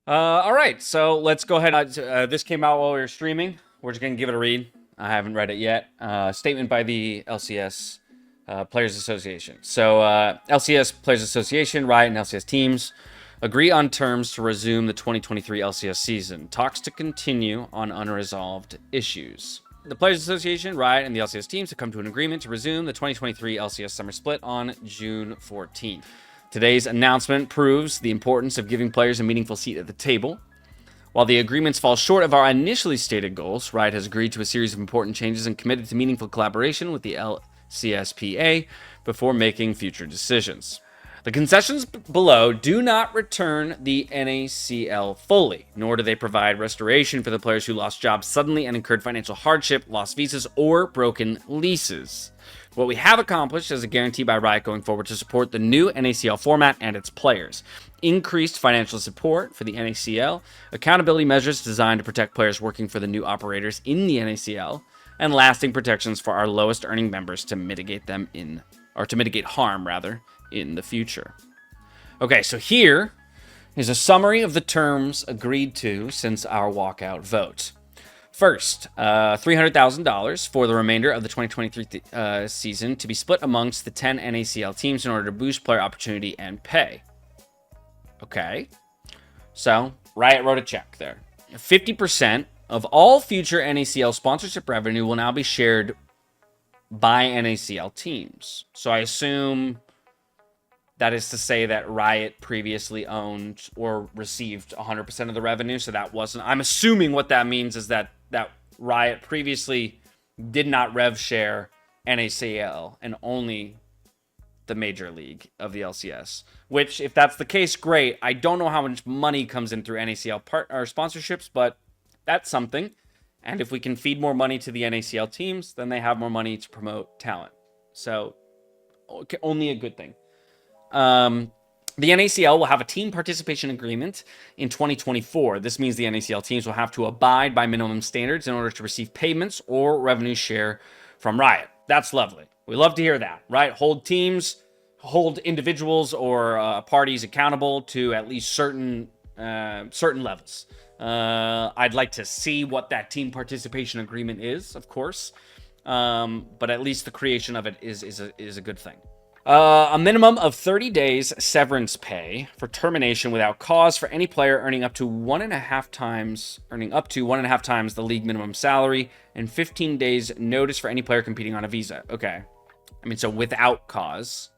All right, so let's go ahead. This came out while we were streaming. We're just going to give it a read. I haven't read it yet. Statement by the LCS Players Association. So, LCS Players Association, Riot, and LCS teams agree on terms to resume the 2023 LCS season. Talks to continue on unresolved issues. The Players Association, Riot, and the LCS teams have come to an agreement to resume the 2023 LCS Summer Split on June 14th. Today's announcement proves the importance of giving players a meaningful seat at the table. While the agreements fall short of our initially stated goals, Riot has agreed to a series of important changes and committed to meaningful collaboration with the LCSPA before making future decisions. The concessions below do not return the NACL fully, nor do they provide restoration for the players who lost jobs suddenly and incurred financial hardship, lost visas, or broken leases. What we have accomplished is a guarantee by Riot going forward to support the new NACL format and its players. Increased financial support for the NACL, accountability measures designed to protect players working for the new operators in the NACL, and lasting protections for our lowest earning members to mitigate harm in the future. Okay, so here is a summary of the terms agreed to since our walkout vote. First, $300,000 for the remainder of the 2023 season to be split amongst the 10 NACL teams in order to boost player opportunity and pay. Okay. So, Riot wrote a check there. 50% of all future NACL sponsorship revenue will now be shared by NACL teams. So, I assume that is to say that Riot previously owned or received 100% of the revenue. So that wasn't... I'm assuming what that means is that Riot previously did not rev share NACL and only the major league of the LCS. Which, if that's the case, great. I don't know how much money comes in through NACL or sponsorships, but that's something. And if we can feed more money to the NACL teams, then they have more money to promote talent. So, okay, only a good thing. The NACL will have a team participation agreement in 2024. This means the NACL teams will have to abide by minimum standards in order to receive payments or revenue share from Riot. That's lovely. We love to hear that, right? Hold individuals or parties accountable to at least certain levels. I'd like to see what that team participation agreement is, of course, but at least the creation of it is a good thing. A minimum of 30 days severance pay for termination without cause for any player earning up to 1.5 times the league minimum salary, and 15 days notice for any player competing on a visa. Okay. I mean, so without cause.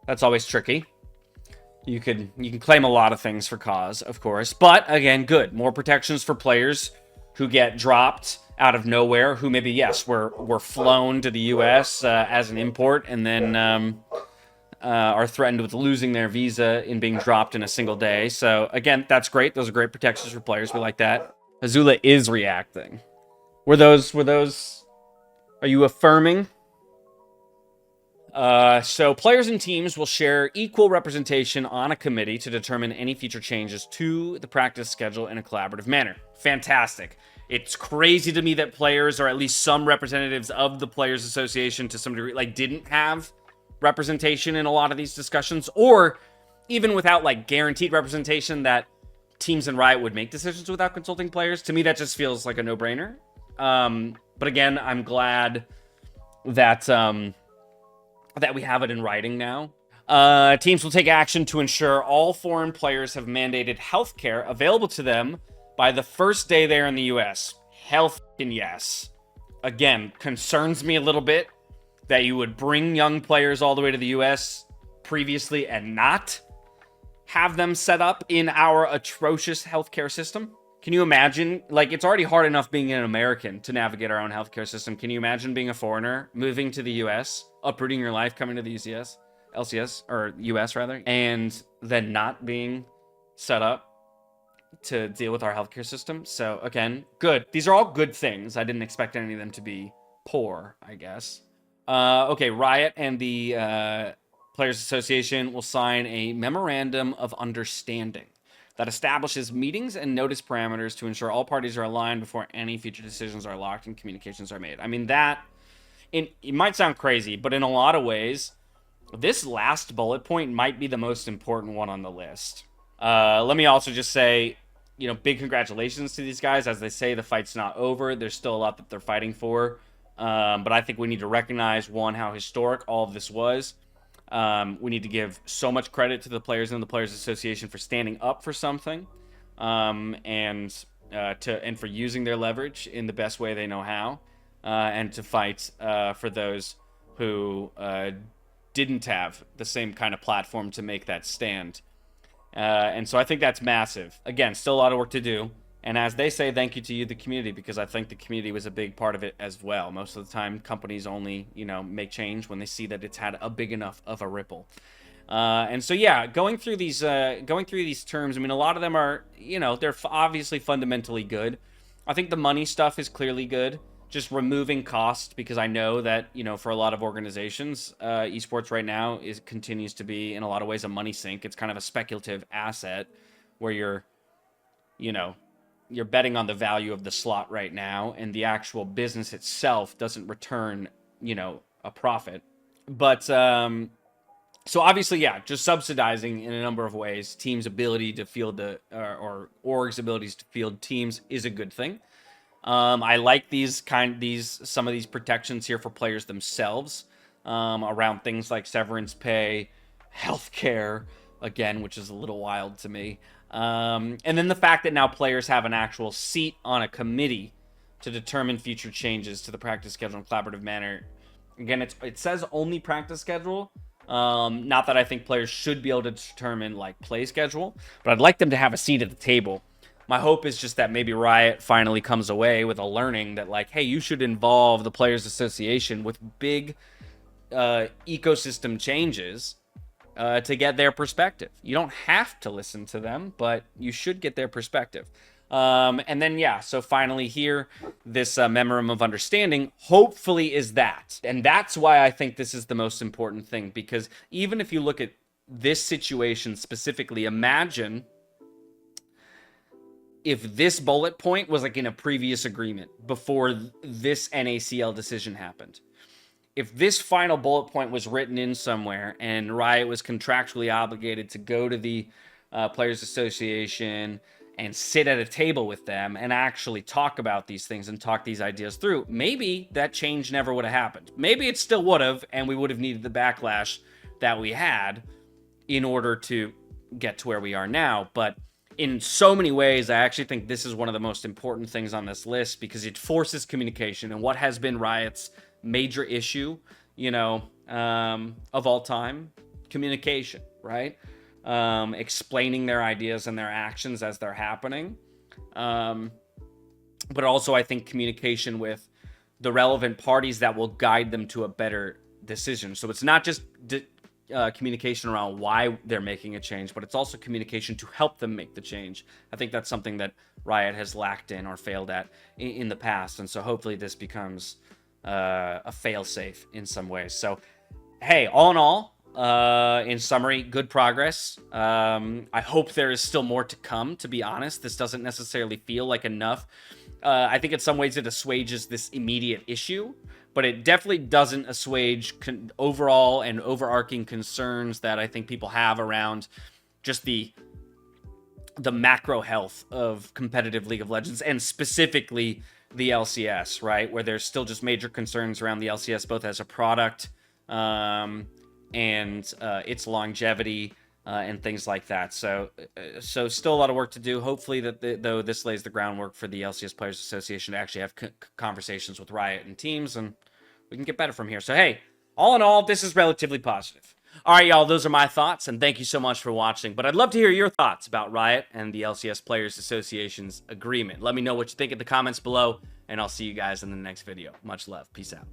That's always tricky. You can claim a lot of things for cause, of course, but again, good. More protections for players who get dropped out of nowhere, who maybe, yes, were flown to the U.S. As an import, and then are threatened with losing their visa in being dropped in a single day. So, again, that's great. Those are great protections for players. We like that. Azula is reacting. Were those... Are you affirming? So, players and teams will share equal representation on a committee to determine any future changes to the practice schedule in a collaborative manner. Fantastic. It's crazy to me that players, or at least some representatives of the Players Association to some degree, didn't have representation in a lot of these discussions, or even without, guaranteed representation, that teams in Riot would make decisions without consulting players. To me, that just feels like a no-brainer. But again, I'm glad that we have it in writing now. Teams will take action to ensure all foreign players have mandated healthcare available to them by the first day there in the US. Health and yes. Again, concerns me a little bit that you would bring young players all the way to the US previously and not have them set up in our atrocious healthcare system. Can you imagine? It's already hard enough being an American to navigate our own healthcare system. Can you imagine being a foreigner, moving to the US, uprooting your life, coming to the LCS, or US rather, and then not being set up to deal with our healthcare system? So again, good. These are all good things. I didn't expect any of them to be poor, I guess. Okay, Riot and the Players Association will sign a memorandum of understanding that establishes meetings and notice parameters to ensure all parties are aligned before any future decisions are locked and communications are made. I mean, it might sound crazy, but in a lot of ways, this last bullet point might be the most important one on the list. Let me also just say, big congratulations to these guys. As they say, the fight's not over. There's still a lot that they're fighting for. But I think we need to recognize, one, how historic all of this was. We need to give so much credit to the players and the Players Association for standing up for something, and for using their leverage in the best way they know how, and to fight for those who didn't have the same kind of platform to make that stand. And so I think that's massive. Again, still a lot of work to do. And as they say, thank you to you, the community, because I think the community was a big part of it as well. Most of the time, companies only, make change when they see that it's had a big enough of a ripple. And so, yeah, going through these terms, I mean, a lot of them are, they're obviously fundamentally good. I think the money stuff is clearly good. Just removing cost, because I know that, for a lot of organizations, esports right now continues to be, in a lot of ways, a money sink. It's kind of a speculative asset where you're betting on the value of the slot right now, and the actual business itself doesn't return, a profit. But so obviously, yeah, just subsidizing in a number of ways teams' ability to field or orgs' abilities to field teams is a good thing. I like some of these protections here for players themselves, around things like severance pay, healthcare, again, which is a little wild to me. And then the fact that now players have an actual seat on a committee to determine future changes to the practice schedule in a collaborative manner. Again, it says only practice schedule. Not that I think players should be able to determine like play schedule, but I'd like them to have a seat at the table. My hope is just that maybe Riot finally comes away with a learning that, like, hey, you should involve the Players Association with big ecosystem changes to get their perspective. You don't have to listen to them, but you should get their perspective. And then, yeah, so finally here, this memorandum of understanding hopefully is that. And that's why I think this is the most important thing, because even if you look at this situation specifically, imagine if this bullet point was like in a previous agreement before this NACL decision happened. If this final bullet point was written in somewhere and Riot was contractually obligated to go to the Players Association and sit at a table with them and actually talk about these things and talk these ideas through, maybe that change never would have happened. Maybe it still would have, and we would have needed the backlash that we had in order to get to where we are now. But in so many ways, I actually think this is one of the most important things on this list, because it forces communication, and what has been Riot's major issue, of all time, communication, right? Explaining their ideas and their actions as they're happening. But also I think communication with the relevant parties that will guide them to a better decision. So it's not just communication around why they're making a change, but it's also communication to help them make the change. I think that's something that Riot has lacked in or failed at in the past, and so hopefully this becomes a fail-safe in some ways. So, hey, all in all, in summary, good progress. I hope there is still more to come, to be honest. This doesn't necessarily feel like enough. I think in some ways it assuages this immediate issue, but it definitely doesn't assuage overall and overarching concerns that I think people have around just the macro health of competitive League of Legends, and specifically the LCS, right? Where there's still just major concerns around the LCS, both as a product and its longevity and things like that. So still a lot of work to do. Hopefully though this lays the groundwork for the LCS Players Association to actually have conversations with Riot and teams, and we can get better from here. So, hey, all in all, this is relatively positive. All right, y'all, those are my thoughts, and thank you so much for watching. But I'd love to hear your thoughts about Riot and the LCS Players Association's agreement. Let me know what you think in the comments below, and I'll see you guys in the next video. Much love. Peace out.